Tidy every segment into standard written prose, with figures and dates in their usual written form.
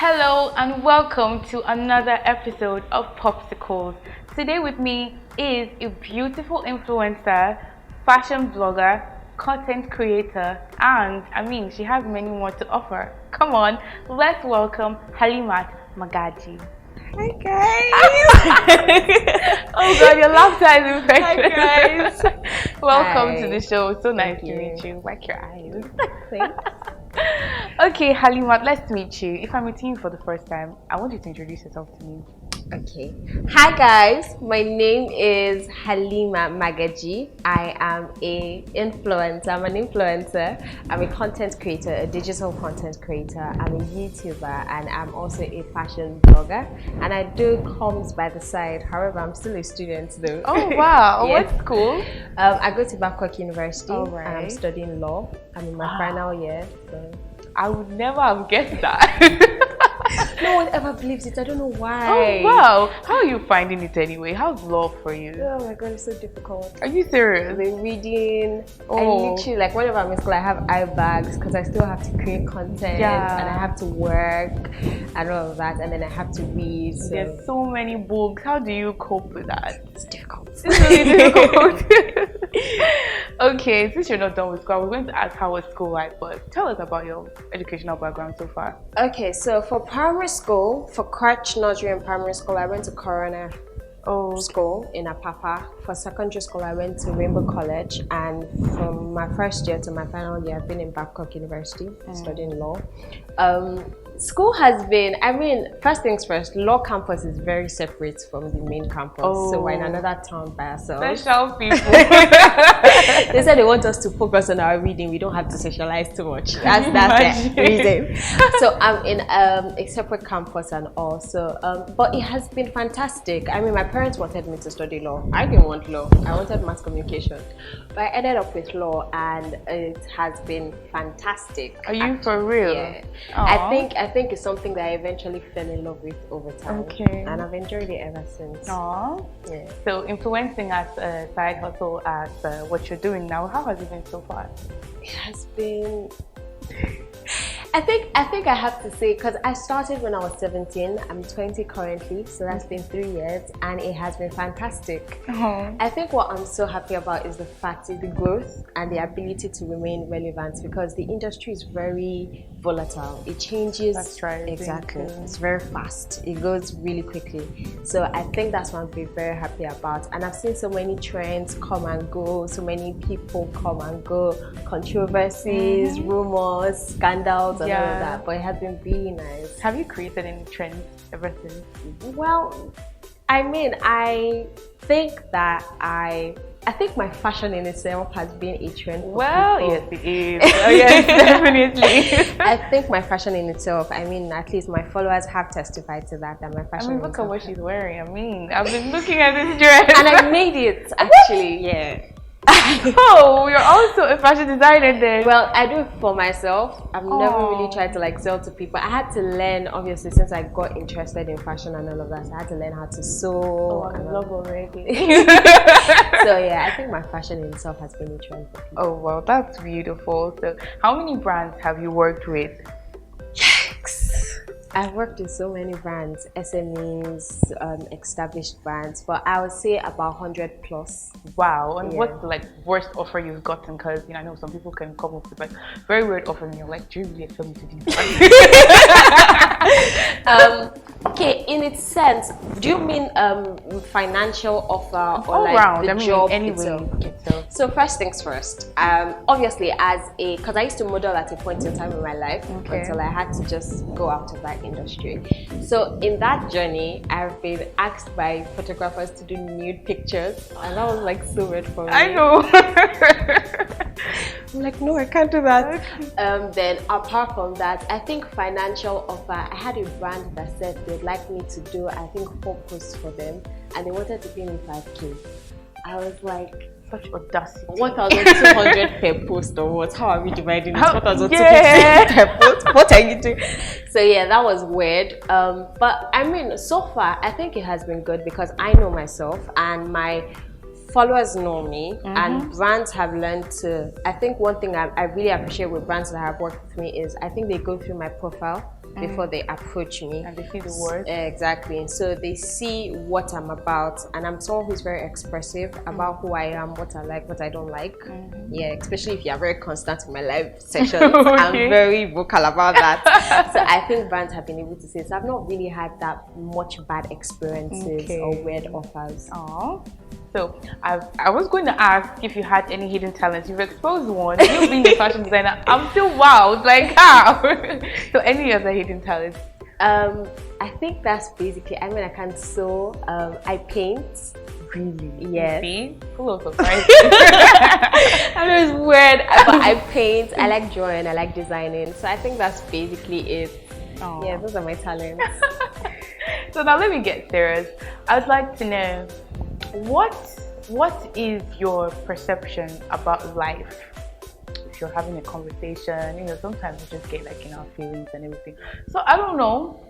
Hello and welcome to another episode of Popsicles. Today with me is a beautiful influencer, fashion blogger, content creator, and she has many more to offer. Come on, let's welcome Halimat Magaji. Hi guys! Oh god, your laughter is infectious. Hi guys! Welcome Hi. to the show. So nice Thank to you. meet you. Like your eyes. Thanks. Okay, Halimat, let's meet you. If I'm meeting you for the first time, I want you to introduce yourself to me. Okay. Hi guys, my name is Halimat Magaji. I am a influencer. I'm an influencer. I'm a content creator, a digital content creator. I'm a YouTuber, and I'm also a fashion blogger. And I do comms by the side. However, I'm still a student though. Oh wow! Yeah. What school? I go to Babcock University. All And I'm right. studying law. I'm in my final year. So. I would never have guessed that. No one ever believes it. I don't know why. Oh wow! How are you finding it anyway? How's law for you? Oh my god, it's so difficult. Are you serious? The reading. Oh. I literally, like, whenever I'm in school, I have eye bags because I still have to create content. Yeah. And I have to work and all of that. And then I have to read. So There's so many books. How do you cope with that? it's difficult. It's really difficult. Okay, since you're not done with school, I was going to ask how was school like, but tell us about your educational background so far. Okay, so for primary school, for crutch nursery and primary school, I went to Corona School in Apapa. For secondary school, I went to Rainbow College, and from my first year to my final year, I've been in Babcock University studying law. School has been, first things first, law campus is very separate from the main campus. So we're in another town by ourselves. Special people. They said they want us to focus on our reading. We don't have to socialize too much. That's the reason. So I'm in a separate campus and all. So, but it has been fantastic. My parents wanted me to study law. I didn't want law. I wanted mass communication. But I ended up with law, and it has been fantastic. Are you for real? Yeah. Aww. I think it's something that I eventually fell in love with over time. Okay. And I've enjoyed it ever since. Aww. Yeah. So influencing as a side hustle as what you're doing now, how has it been so far? It has been. I think I have to say, because I started when I was 17. I'm 20 currently, so that's been 3 years, and it has been fantastic. I think what I'm so happy about is the fact is the growth and the ability to remain relevant, because the industry is very volatile. It changes. That's right. Exactly. It's very fast. It goes really quickly. So I think that's what I'm very happy about. And I've seen so many trends come and go, so many people come and go, controversies, rumors, scandals, and all of that. But it has been really nice. Have you created any trends ever since? Well, I think my fashion in itself has been a trend for people. Yes it is. Oh, yes, definitely. I think my fashion in itself, at least my followers have testified to that my fashion in Look at itself. what she's wearing. I've been looking at this dress. And I made it, actually, yeah. Oh, you're also a fashion designer then. Well, I do it for myself. I've never really tried to sell to people. I had to learn, obviously, since I got interested in fashion and all of that. So I had to learn how to sew. Oh, I love already. So yeah, I think my fashion in itself has been a trend for people. Oh well, that's beautiful. So, how many brands have you worked with? I've worked with so many brands, SMEs, established brands, but I would say about 100 plus. Wow. And what's the worst offer you've gotten? Because I know some people can come up with very weird offers, and you're like, do you really expect me to do this? Okay, in its sense, do you mean financial offer or all round? the job anyway. itself? So first things first, obviously because I used to model at a point in time in my life until I had to just go out of that industry. So in that journey, I've been asked by photographers to do nude pictures, and that was so weird for me. I know. I'm like, no, I can't do that. Then apart from that, I think financial offer, I had a brand that said they'd like me to do, I think, 4 posts for them, and they wanted to pay me 5K. I was like, such audacity. 1,200 per post or what? How are we dividing it? 1,250 per post? What are you doing? So yeah, that was weird. But so far, I think it has been good because I know myself and my followers know me, and brands have learned to. I think one thing I really appreciate with brands that have worked with me is I think they go through my profile before they approach me. And they see the work. Exactly. So they see what I'm about, and I'm someone who's very expressive about who I am, what I like, what I don't like. Yeah, especially if you're very constant in my live sessions. I'm very vocal about that. So I think brands have been able to say, so I've not really had that much bad experiences or weird offers. Oh. So I was going to ask if you had any hidden talents. You've exposed one. You being a fashion designer, I'm still wowed. Like how? So any other hidden talents? I think that's basically. I mean, I can sew. I paint. Really? Yes. See? Full of surprises. I know it's weird, but I paint. I like drawing. I like designing. So I think that's basically it. Aww. Yeah, those are my talents. So now let me get serious. I'd like to know, what is your perception about life? If you're having a conversation, sometimes we just get like in our feelings and everything. So I don't know.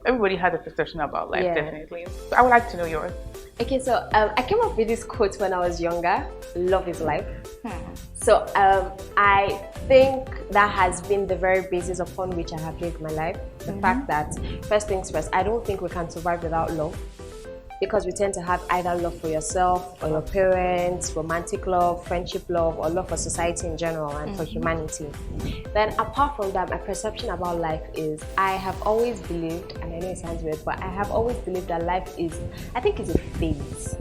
Everybody has a perception about life, definitely. So I would like to know yours. Okay, so I came up with this quote when I was younger. Love is life. So I think that has been the very basis upon which I have lived my life. The fact that, first things first, I don't think we can survive without love. Because we tend to have either love for yourself or your parents, romantic love, friendship love, or love for society in general and for humanity. Then apart from that, my perception about life is, I have always believed, and I know it sounds weird, but I have always believed that life is, I think it's a phase.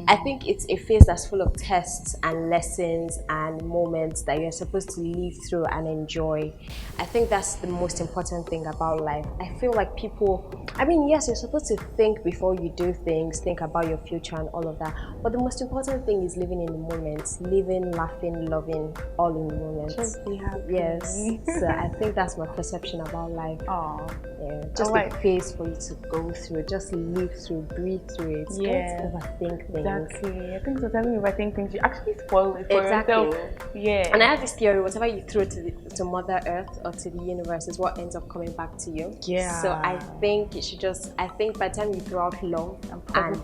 I think it's a phase that's full of tests and lessons and moments that you're supposed to live through and enjoy. I think that's the most important thing about life. I feel like people, I mean, yes, you're supposed to think before you do things, think about your future and all of that. But the most important thing is living in the moment, living, laughing, loving, all in the moment. Just be happy. Yes. So I think that's my perception about life. Yeah, just a phase for you to go through, just live through, breathe through it. Don't overthink things. Exactly. I think sometimes when you overthink things, you actually spoil it for yourself. Yeah. And I have this theory: whatever you throw to Mother Earth or to the universe is what ends up coming back to you. Yeah. So I think you should just. I think by the time you throw out love and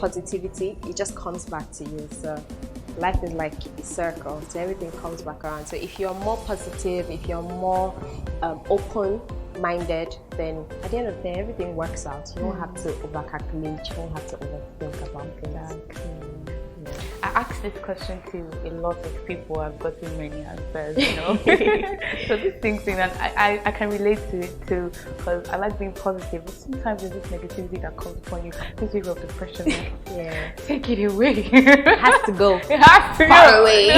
positivity, it just comes back to you. So life is like a circle, so everything comes back around. So if you're more positive, if you're more open-minded, then at the end of the day, everything works out. You don't have to overcalculate, you don't have to overthink about things. I asked this question to a lot of people. I've gotten many answers, So this thing that I can relate to it too, because I like being positive, but sometimes there's this negativity that comes upon you, this wave of depression. Take it away. It has to go. It has to far go away.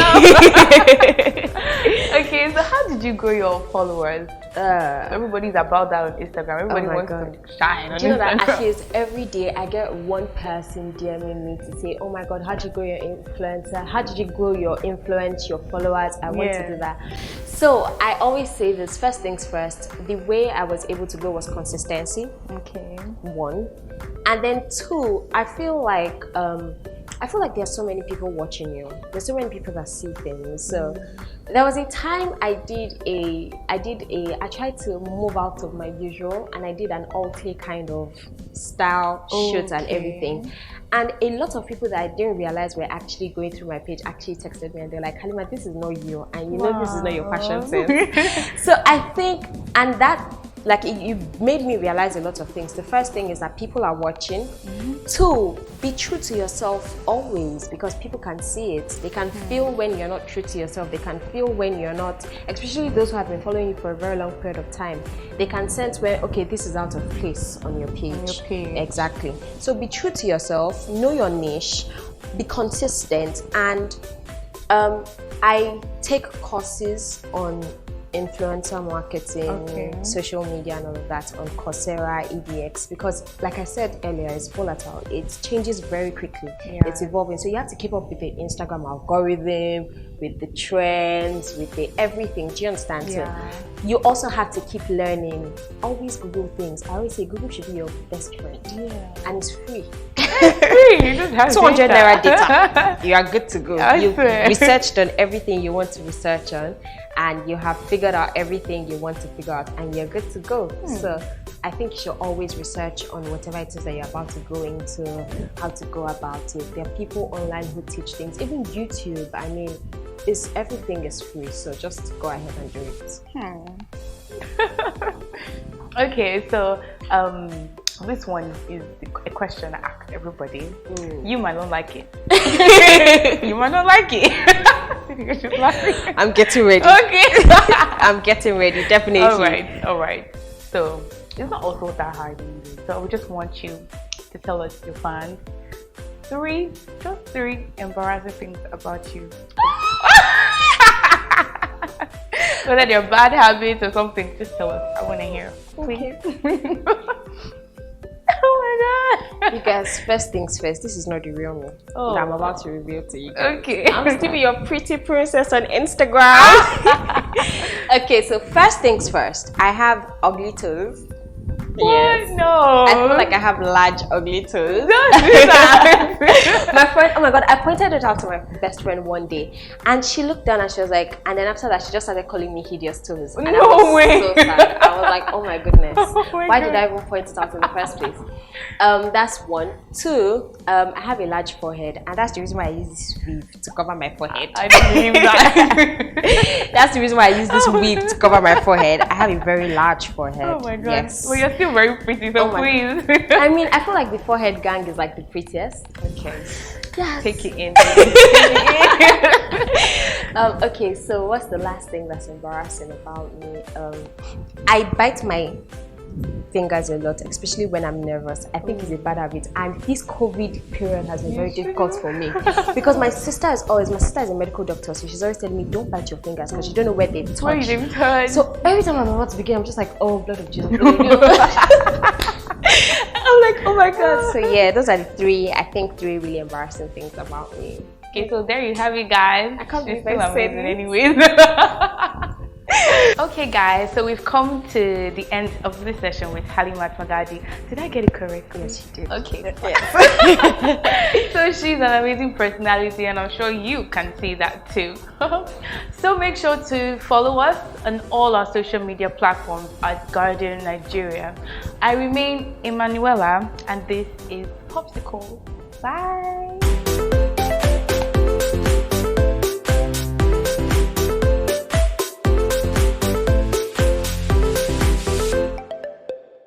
Okay, so how did you grow your followers? Everybody's about that on Instagram. Everybody wants to shine on Instagram. Do you know that actually every day I get one person DMing me to say, oh my god, how did you grow your influencer? How did you grow your influence, your followers? I want to do that. So I always say this, first things first, the way I was able to grow was consistency. Okay. One. And then two, I feel like there are so many people watching you. There's so many people that see things. So there was a time I tried to move out of my usual, and I did an alt kind of style shoot and everything. And a lot of people that I didn't realize were actually going through my page actually texted me, and they're like, Halimat, this is not you, and you know this is not your fashion sense. So I think, and that, like, it made me realize a lot of things. The first thing is that people are watching. Two, be true to yourself always, because people can see it. They can feel when you're not true to yourself. They can feel when you're not, especially those who have been following you for a very long period of time. They can sense where, okay, this is out of place on your page. Exactly. So be true to yourself, know your niche, be consistent, and I take courses on influencer marketing, social media and all of that on Coursera, EDX, because like I said earlier, it's volatile. It changes very quickly. It's evolving. So you have to keep up with the Instagram algorithm, with the trends, with the everything. Do you understand? So you also have to keep learning. Always Google things. I always say Google should be your best friend. And it's free. You just have 200 naira data. You are good to go. You've researched on everything you want to research on, and you have figured out everything you want to figure out, and you're good to go. So I think you should always research on whatever it is that you're about to go into, how to go about it. There are people online who teach things, even YouTube. I mean, everything is free, so just go ahead and do it. Okay, so this one is a question I ask everybody. You might not like it. You might not like it. You're just laughing. I'm getting ready. Okay. I'm getting ready, definitely. All right. So it's not also that hard either. So we just want you to tell us, your fans, just three embarrassing things about you. Whether they're bad habits or something, just tell us. I want to hear. Please. Okay. Oh my god. You guys, first things first, this is not the real me that I'm about to reveal to you guys. Okay. I'm still your pretty princess on Instagram. Okay, so first things first, I have ugly toes. What? Yes. No. I feel like I have large ugly toes. Don't do that. My friend, oh my god, I pointed it out to my best friend one day, and she looked down and she was like, and then after that she just started calling me hideous toes. And I was way. so sad. I was like, oh my goodness, why God. did I even point it out in the first place? That's one. Two, I have a large forehead, and that's the reason why I use this weave to cover my forehead. I don't believe that. That's the reason why I use this weave to cover my forehead. I have a very large forehead. Oh my god. Yes. Well, you're still very pretty, so please. I mean, I feel like the forehead gang is like the prettiest. Okay. Yes. Take it in. Okay, so what's the last thing that's embarrassing about me? I bite my fingers a lot, especially when I'm nervous. I think it's a bad habit, and this COVID period has been very difficult for me because my sister is a medical doctor, so she's always telling me don't bite your fingers because you don't know where they touch. Where you touch. So every time I'm about to begin, I'm just like, oh, blood of Jesus. I'm like, oh my god. So yeah, those are the three really embarrassing things about me. Okay, so there you have it, guys. I can't She's believe still I said amazing this. anyways. Okay guys, so we've come to the end of this session with Halimat Magaji. Did I get it correct? Yes, you did. Okay. Yes. So she's an amazing personality, and I'm sure you can see that too. So make sure to follow us on all our social media platforms at Guardian Nigeria. I remain Emanuela, and this is Popsicle. Bye.